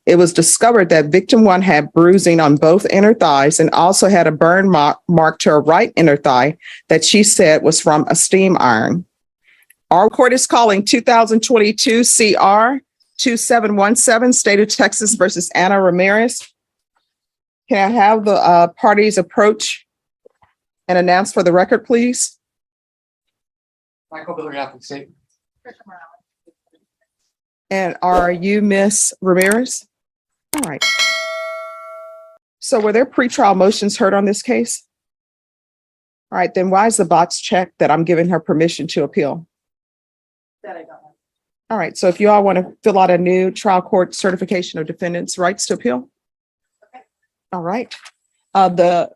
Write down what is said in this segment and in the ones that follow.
It was discovered that victim 1 had bruising on both inner thighs and also had a burn mark to her right inner thigh that she said was from a steam iron. Our court is calling 2022 CR 2717, State of Texas versus Anna Ramirez. Can I have the parties approach and announce for the record, please? Michael Miller, Catholic State. And are you Miss Ramirez? All right. So were there pretrial motions heard on this case? All right, then why is the box checked that I'm giving her permission to appeal? That I don't know. All right, so if you all want to fill out a new trial court certification of defendant's rights to appeal. Okay. All right. The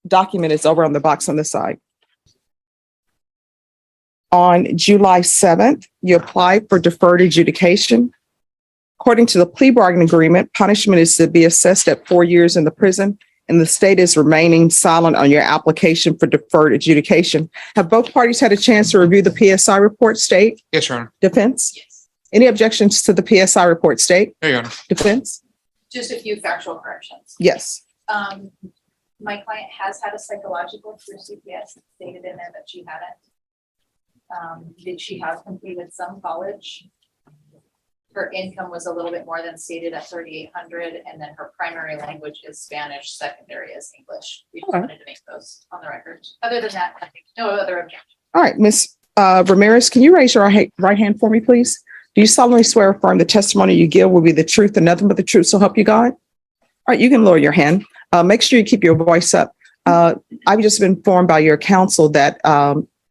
document is over on the box on the side. On July 7th, you applied for deferred adjudication. According to the plea bargaining agreement, punishment is to be assessed at 4 years in the prison, and the state is remaining silent on your application for deferred adjudication. Have both parties had a chance to review the PSI report, state? Yes, Your Honor. Defense? Yes. Any objections to the PSI report, state? No, Your Honor. Defense? Just a few factual corrections. Yes. My client has had a psychological through CPS. It stated in there that she hadn't. Did she have completed some college? Her income was a little bit more than stated at 3,800, and then her primary language is Spanish, secondary is English. We just Okay. wanted to make those on the record. Other than that, I think no other objection. All right, Ms. Ramirez, can you raise your right hand for me, please? Do you solemnly swear or affirm the testimony you give will be the truth and nothing but the truth, so help you God? All right, you can lower your hand. Make sure you keep your voice up. I've just been informed by your counsel that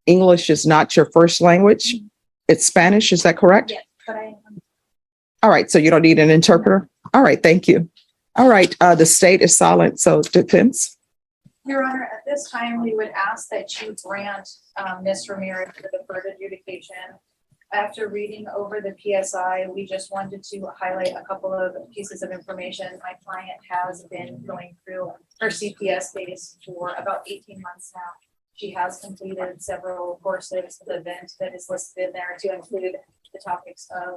English is not your first language. It's Spanish, is that correct? Yes, but I. All right, so you don't need an interpreter? All right, thank you. All right, the state is silent, so defense. Your Honor, at this time, we would ask that you grant Ms. Ramirez the deferred adjudication. After reading over the PSI, we just wanted to highlight a couple of pieces of information. My client has been going through her CPS days for about 18 months now. She has completed several courses. The event that is listed in there to include the topics of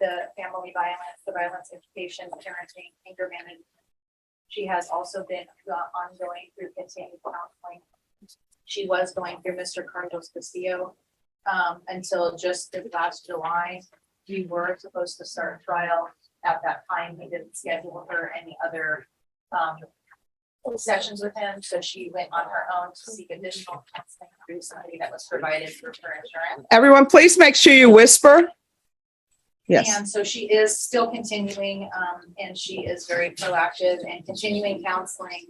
the family violence, the violence education, parenting, anger management. She has also been ongoing through continued counseling. She was going through Mr. Carlos Castillo until just this last July. We were supposed to start trial at that time. He didn't schedule her any other sessions with him, so she went on her own to seek additional counseling through somebody that was provided through her insurance. Everyone, please make sure you whisper. Yes. And so she is still continuing, and she is very proactive and continuing counseling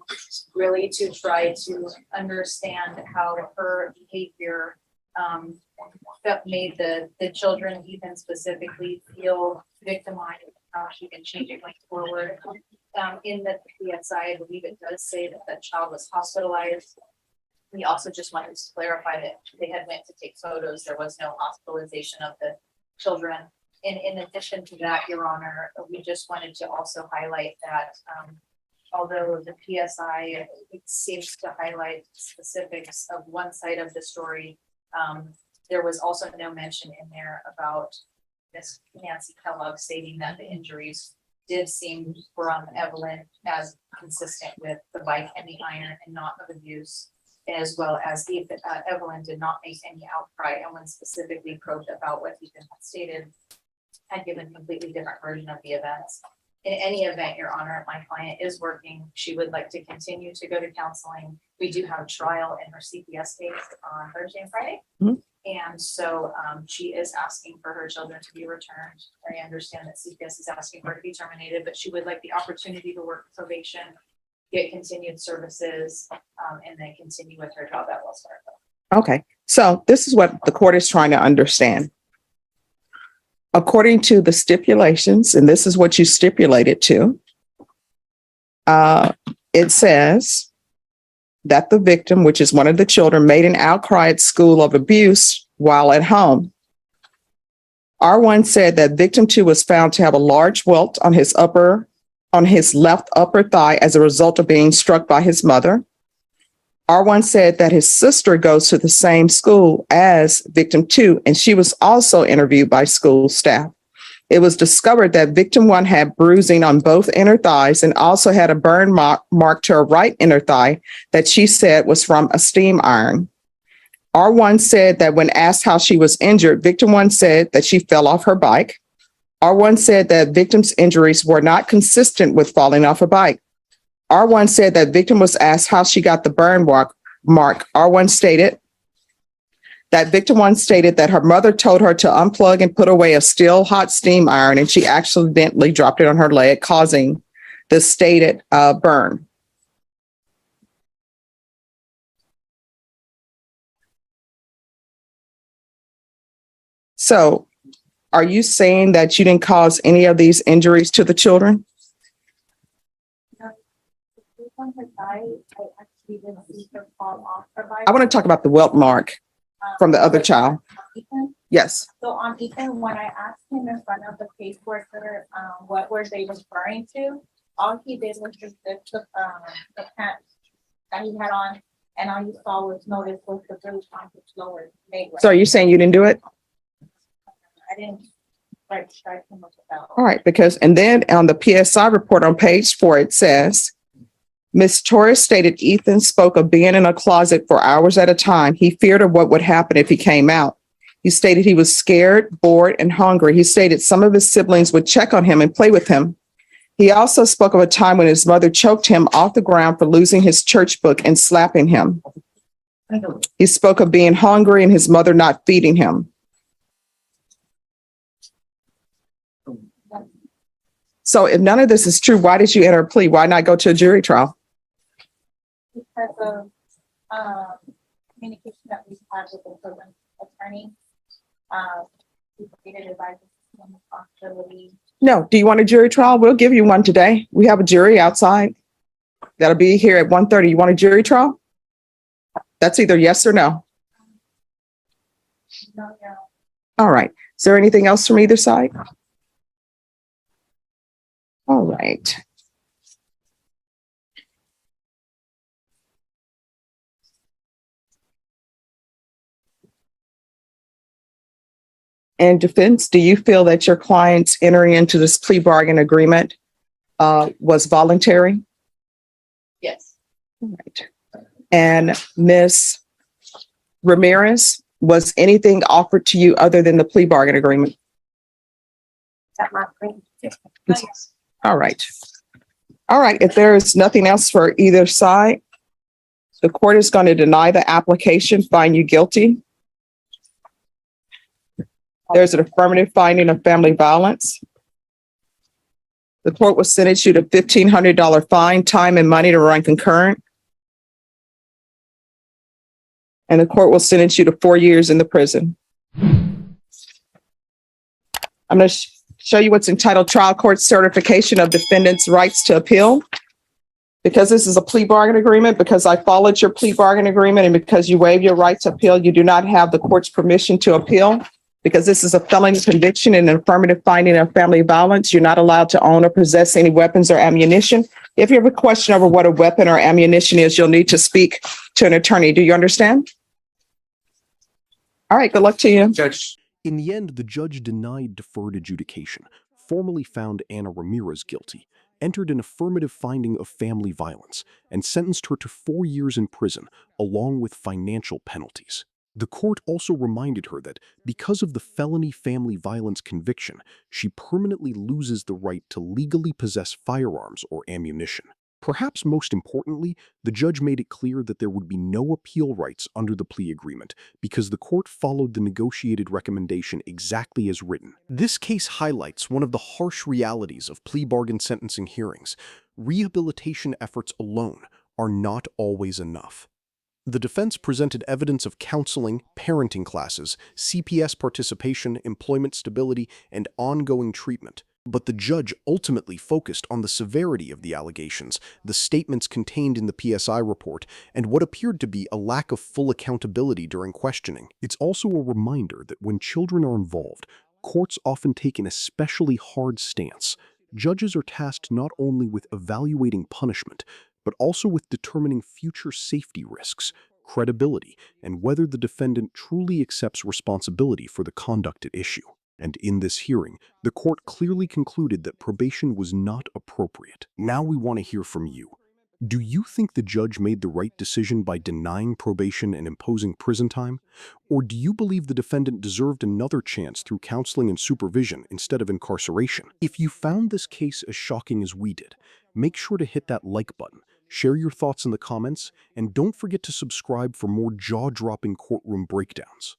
really to try to understand how her behavior that made the children even specifically feel victimized, how she can change it going forward. In the PSI, I believe it does say that the child was hospitalized. We also just wanted to clarify that they had went to take photos. There was no hospitalization of the children. And in addition to that, Your Honor, we just wanted to also highlight that although the PSI it seems to highlight specifics of one side of the story, there was also no mention in there about Miss Nancy Kellogg stating that the injuries did seem from Evelyn as consistent with the bike and the iron and not of abuse, as well as Evelyn did not make any outcry, and when specifically probed about what Ethan had stated, had given a completely different version of the events. In any event, Your Honor, my client is working. She would like to continue to go to counseling. We do have trial in her CPS case on Thursday and Friday. Mhm. And so she is asking for her children to be returned. I understand that CPS is asking for her to be terminated, but she would like the opportunity to work probation, get continued services, and then continue with her job at Wells Fargo. Okay, so this is what the court is trying to understand. According to the stipulations, and this is what you stipulated to, it says that the victim, which is one of the children, made an outcry at school of abuse while at home. R1 said that victim 2 was found to have a large welt on his left upper thigh as a result of being struck by his mother. R1 said that his sister goes to the same school as victim 2, and she was also interviewed by school staff. It was discovered that victim one had bruising on both inner thighs and also had a burn mark to her right inner thigh that she said was from a steam iron. R1 said that when asked how she was injured, victim one said that she fell off her bike. R1 said that victim's injuries were not consistent with falling off a bike. R1 said that victim was asked how she got the burn mark. R1 stated that victim one stated that her mother told her to unplug and put away a still hot steam iron, and she accidentally dropped it on her leg, causing the stated burn. So, are you saying that you didn't cause any of these injuries to the children? On her thigh, I actually didn't see her fall off her bike. I want to talk about the welt mark from the other child. Ethan? Yes. So on Ethan, when I asked him in front of the caseworker, what were they referring to? All he did was just took the pants that he had on, and all you saw was notice was the bruise on his lower leg. So are you saying you didn't do it? I didn't strike him with the belt. All right, because, and then on the PSI report on page 4, it says, Ms. Torres stated Ethan spoke of being in a closet for hours at a time. He feared of what would happen if he came out. He stated he was scared, bored, and hungry. He stated some of his siblings would check on him and play with him. He also spoke of a time when his mother choked him off the ground for losing his church book and slapping him. He spoke of being hungry and his mother not feeding him. So if none of this is true, why did you enter a plea? Why not go to a jury trial? Because of communication that we've had with the prison attorney. We created advice on responsibility. No. Do you want a jury trial? We'll give you one today. We have a jury outside. That'll be here at 1:30. You want a jury trial? That's either yes or no. No. All right. Is there anything else from either side? All right. In defense, do you feel that your client's entering into this plea bargain agreement was voluntary? Yes. All right. And Ms. Ramirez, was anything offered to you other than the plea bargain agreement? That my friend. Yes. All right. All right. If there is nothing else for either side, the court is going to deny the application, find you guilty. There's an affirmative finding of family violence. The court will sentence you to $1,500 fine, time and money to run concurrent. And the court will sentence you to 4 years in the prison. I'm going to show you what's entitled Trial Court Certification of Defendant's Rights to Appeal. Because this is a plea bargain agreement, because I followed your plea bargain agreement, and because you waive your right to appeal, you do not have the court's permission to appeal. Because this is a felony conviction and an affirmative finding of family violence, you're not allowed to own or possess any weapons or ammunition. If you have a question over what a weapon or ammunition is, you'll need to speak to an attorney. Do you understand? All right, good luck to you. Judge. In the end, the judge denied deferred adjudication, formally found Anna Ramirez guilty, entered an affirmative finding of family violence, and sentenced her to 4 years in prison, along with financial penalties. The court also reminded her that because of the felony family violence conviction, she permanently loses the right to legally possess firearms or ammunition. Perhaps most importantly, the judge made it clear that there would be no appeal rights under the plea agreement because the court followed the negotiated recommendation exactly as written. This case highlights one of the harsh realities of plea bargain sentencing hearings. Rehabilitation efforts alone are not always enough. The defense presented evidence of counseling, parenting classes, CPS participation, employment stability, and ongoing treatment. But the judge ultimately focused on the severity of the allegations, the statements contained in the PSI report, and what appeared to be a lack of full accountability during questioning. It's also a reminder that when children are involved, courts often take an especially hard stance. Judges are tasked not only with evaluating punishment, but also with determining future safety risks, credibility, and whether the defendant truly accepts responsibility for the conduct at issue. And in this hearing, the court clearly concluded that probation was not appropriate. Now we want to hear from you. Do you think the judge made the right decision by denying probation and imposing prison time? Or do you believe the defendant deserved another chance through counseling and supervision instead of incarceration? If you found this case as shocking as we did, make sure to hit that like button, share your thoughts in the comments, and don't forget to subscribe for more jaw-dropping courtroom breakdowns.